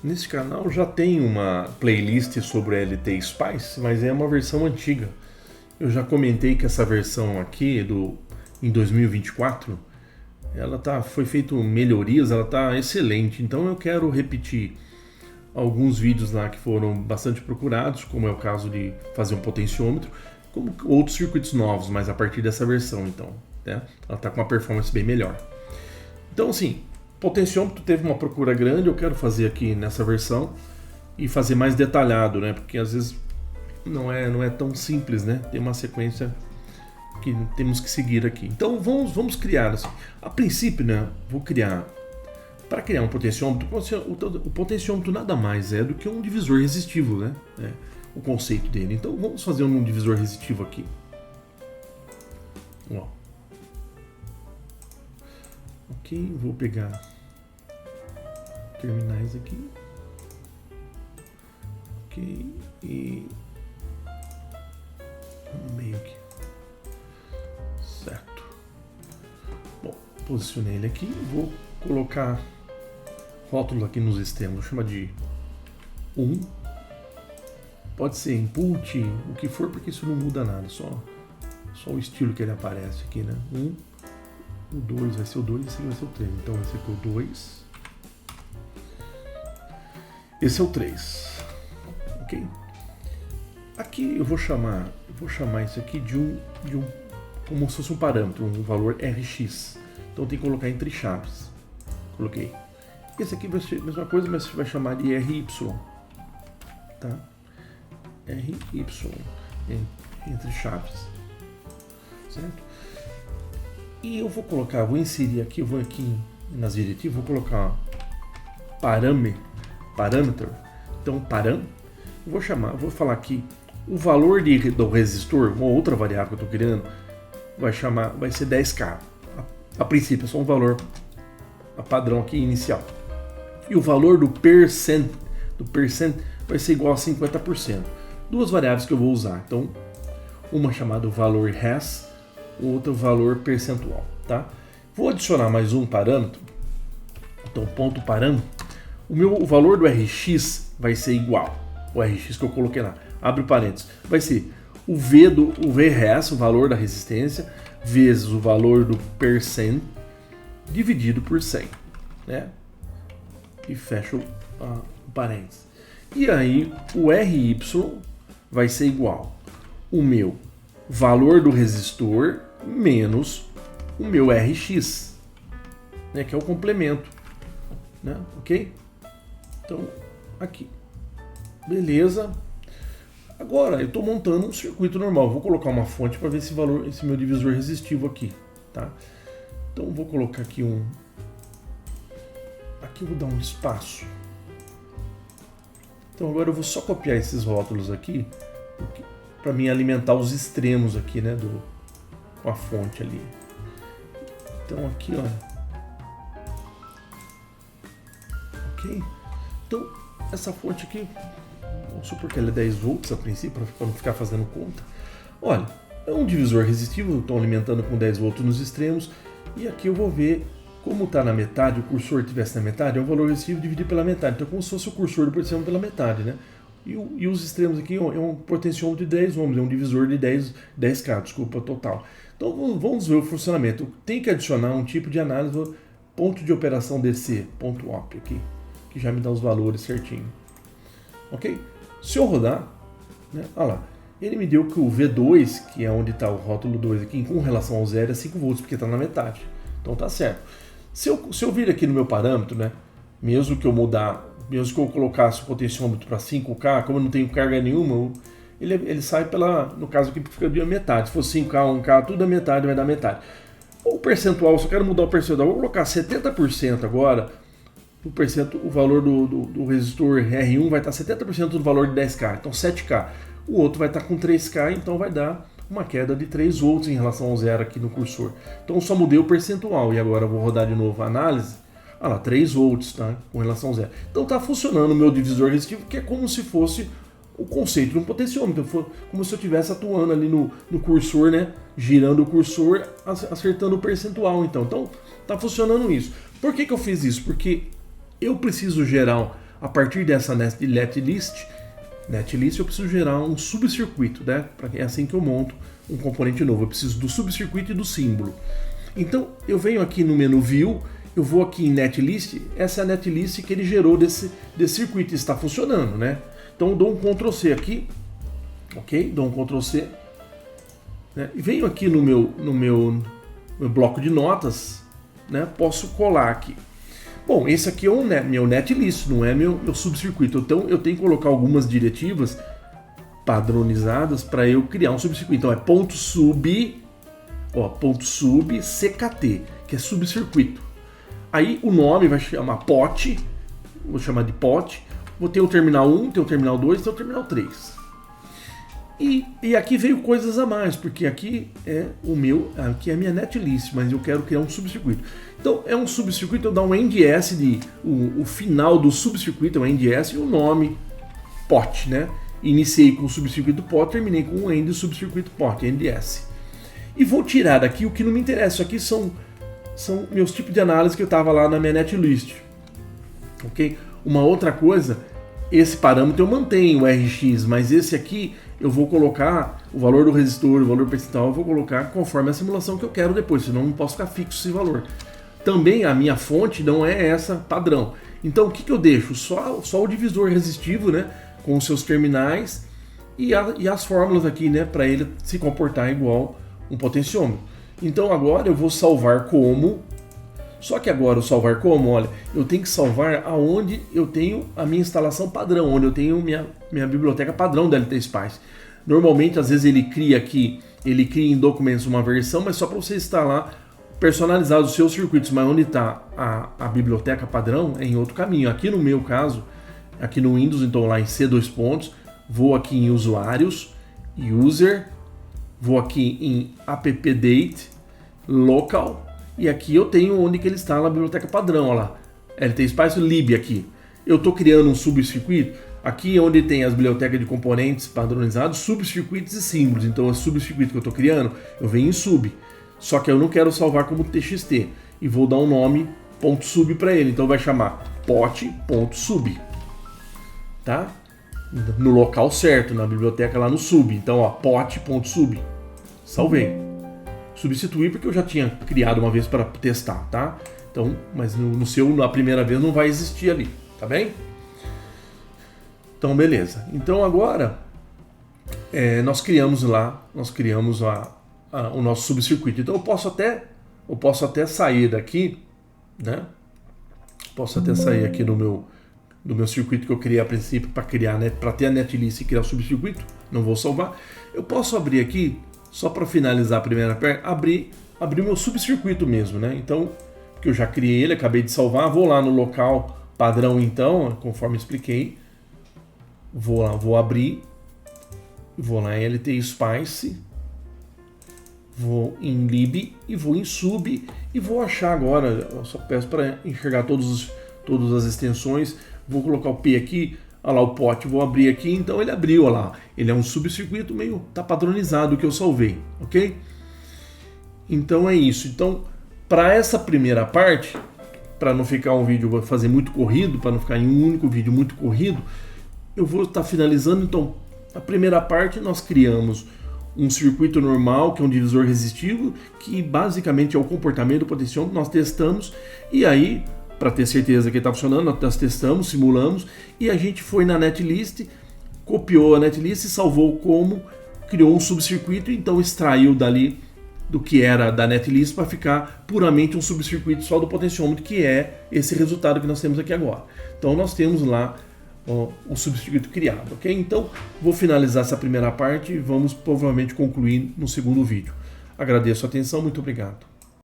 Nesse canal já tem uma playlist sobre LT Spice, mas é uma versão antiga. Eu já comentei que essa versão aqui em 2024, foi feito melhorias, ela tá excelente. Então eu quero repetir alguns vídeos lá que foram bastante procurados, como é o caso de fazer um potenciômetro, como outros circuitos novos, mas a partir dessa versão, então, né? Ela está com uma performance bem melhor. Então, assim, potenciômetro teve uma procura grande, eu quero fazer aqui nessa versão e fazer mais detalhado, né? Porque às vezes não é tão simples, né? Tem uma sequência que temos que seguir aqui. Então vamos criar assim. A princípio, né? Para criar um potenciômetro, o potenciômetro nada mais é do que um divisor resistivo, né? O conceito dele. Então vamos fazer um divisor resistivo aqui. Ó. Ok, vou pegar terminais aqui. Ok, e no meio aqui. Certo. Bom, posicionei ele aqui. Vou colocar rótulo aqui nos extremos. Vou chamar de 1. Pode ser input, o que for, porque isso não muda nada. Só o estilo que ele aparece aqui, né? 1. O 2 vai ser o 2 e esse aqui vai ser o 3. Então esse aqui é o 2. Esse é o 3. Ok? Aqui eu vou chamar isso aqui de um como se fosse um parâmetro, um valor Rx. Então tem que colocar entre chaves. Coloquei. Esse aqui vai ser a mesma coisa, mas você vai chamar de RY. Tá? RY entre chaves. Certo? E eu vou inserir aqui, vou aqui nas diretivas, vou colocar parâmetro. Então, vou falar aqui o valor do resistor, uma outra variável que eu estou criando, vai ser 10K. A princípio é só um valor padrão aqui inicial. E o valor do percent vai ser igual a 50%. Duas variáveis que eu vou usar. Então, uma chamada valor res, outra valor percentual, tá? Vou adicionar mais um parâmetro. Então, ponto parâmetro. O valor do Rx vai ser igual. O Rx que eu coloquei lá. Abre parênteses. Vai ser o Vres, o valor da resistência, vezes o valor do percent, dividido por 100. Né? E fecha o parênteses. E aí, o Ry vai ser igual o meu valor do resistor menos o meu Rx, né, que é o complemento, né, ok? Então, aqui. Beleza. Agora, eu estou montando um circuito normal. Vou colocar uma fonte para ver esse meu divisor resistivo aqui, tá? Então, vou colocar aqui Aqui eu vou dar um espaço. Então, agora eu vou só copiar esses rótulos aqui, para mim alimentar os extremos aqui, né, com a fonte ali. Então aqui, ó. Ok? Então essa fonte aqui, vamos supor que ela é 10 volts a princípio, para não ficar fazendo conta. Olha, é um divisor resistivo, estou alimentando com 10 volts nos extremos, e aqui eu vou ver como está na metade, o cursor estivesse na metade, é um valor resistivo dividido pela metade. Então é como se fosse o cursor do potenciômetro pela metade, né? E os extremos aqui é um potenciômetro de 10 ohms, é um divisor de 10K, desculpa, total. Então vamos ver o funcionamento. Tem que adicionar um tipo de análise, ponto de operação DC, ponto op aqui, que já me dá os valores certinho. Ok? Se eu rodar, né, olha lá, ele me deu que o V2, que é onde está o rótulo 2 aqui, com relação ao zero é 5 volts, porque está na metade. Então tá certo. Se eu vir aqui no meu parâmetro, né, mesmo que eu colocasse o potenciômetro para 5K, como eu não tenho carga nenhuma, ele sai no caso aqui fica de metade. Se for 5K, 1K, tudo a metade vai dar metade. O percentual, se eu quero mudar o percentual, vou colocar 70% agora, o valor do resistor R1 vai estar 70% do valor de 10K, então 7K. O outro vai estar com 3K, então vai dar uma queda de 3 volts em relação ao zero aqui no cursor. Então eu só mudei o percentual, e agora eu vou rodar de novo a análise. Olha lá, 3 volts, tá? Com relação ao zero. Então está funcionando o meu divisor resistivo, que é como se fosse o conceito de um potenciômetro, como se eu estivesse atuando ali no cursor, né? Girando o cursor, acertando o percentual. Então está funcionando isso. Por que eu fiz isso? Porque eu preciso gerar a partir dessa netlist eu preciso gerar um subcircuito, né? É assim que eu monto um componente novo. Eu preciso do subcircuito e do símbolo. Então eu venho aqui no menu View, eu vou aqui em Netlist, essa é a netlist que ele gerou desse circuito, está funcionando, né? Então eu dou um Ctrl C aqui, ok? Dou um Ctrl C, né? E venho aqui no meu bloco de notas, né? Posso colar aqui. Bom, esse aqui é meu netlist, não é meu subcircuito. Então eu tenho que colocar algumas diretivas padronizadas para eu criar um subcircuito. Então é ponto sub CKT, que é subcircuito. Aí o nome vai chamar pot, vou chamar de pot. Vou ter o terminal 1, ter o terminal 2, ter o terminal 3. E aqui veio coisas a mais, porque aqui é aqui é a minha netlist, mas eu quero criar um subcircuito. Então é um subcircuito, eu dou um NDS o final do subcircuito é um NDS e o nome pot, né? Iniciei com o subcircuito pot, terminei com o end subcircuito pot, NDS. E vou tirar daqui o que não me interessa. Isso aqui são meus tipos de análise que eu estava lá na minha netlist. Ok? Uma outra coisa, esse parâmetro eu mantenho o RX, mas esse aqui eu vou colocar o valor do resistor, o valor percentual, eu vou colocar conforme a simulação que eu quero depois, senão não posso ficar fixo esse valor. Também a minha fonte não é essa padrão. Então o que eu deixo? Só o divisor resistivo, né, com os seus terminais e as fórmulas aqui, né, para ele se comportar igual um potenciômetro. Então agora eu vou salvar como. Só que agora o salvar como, olha, eu tenho que salvar aonde eu tenho a minha instalação padrão, onde eu tenho minha biblioteca padrão da LTSpice. Normalmente, às vezes ele cria em documentos uma versão, mas só para você instalar personalizado os seus circuitos, mas onde está a biblioteca padrão é em outro caminho. Aqui no meu caso, aqui no Windows, então lá em C2 pontos, vou aqui em usuários, user, vou aqui em appdate, local, e aqui eu tenho onde que ele está na biblioteca padrão, olha lá, LTSpice lib aqui. Eu estou criando um subcircuito, aqui é onde tem as bibliotecas de componentes padronizados, subcircuitos e símbolos. Então o subcircuito que eu estou criando, eu venho em sub, só que eu não quero salvar como txt, e vou dar um nome .sub para ele, então vai chamar pot.sub, tá? No local certo, na biblioteca lá no sub, então ó, pot.sub, salvei. Substituir porque eu já tinha criado uma vez para testar, tá? Então, mas no seu, na primeira vez não vai existir ali, tá bem? Então, beleza. Então agora nós criamos o nosso subcircuito. Então eu posso até sair daqui, né? Posso até sair aqui do meu circuito que eu criei a princípio para criar, né? Para ter a netlist e criar o subcircuito. Não vou salvar. Eu posso abrir aqui. Só para finalizar a primeira parte, abrir o meu subcircuito mesmo, né? Então, porque eu já criei ele, acabei de salvar, vou lá no local padrão então, conforme expliquei. Vou abrir, vou lá em LTSpice, vou em lib e vou em sub e vou achar agora, eu só peço para enxergar todas as extensões, vou colocar o P aqui. Olha lá o pot, vou abrir aqui, então ele abriu, olha lá. Ele é um subcircuito meio, tá padronizado o que eu salvei, ok? Então é isso. Então, para essa primeira parte, para não ficar um vídeo, vou fazer muito corrido, para não ficar em um único vídeo muito corrido, eu vou estar finalizando. Então, a primeira parte nós criamos um circuito normal, que é um divisor resistivo, que basicamente é o comportamento do potenciômetro, nós testamos, e aí, para ter certeza que está funcionando, nós testamos, simulamos, e a gente foi na netlist, copiou a netlist, salvou como, criou um subcircuito, então extraiu dali do que era da netlist para ficar puramente um subcircuito só do potenciômetro, que é esse resultado que nós temos aqui agora. Então nós temos lá o subcircuito criado, ok? Então vou finalizar essa primeira parte e vamos provavelmente concluir no segundo vídeo. Agradeço a atenção, muito obrigado.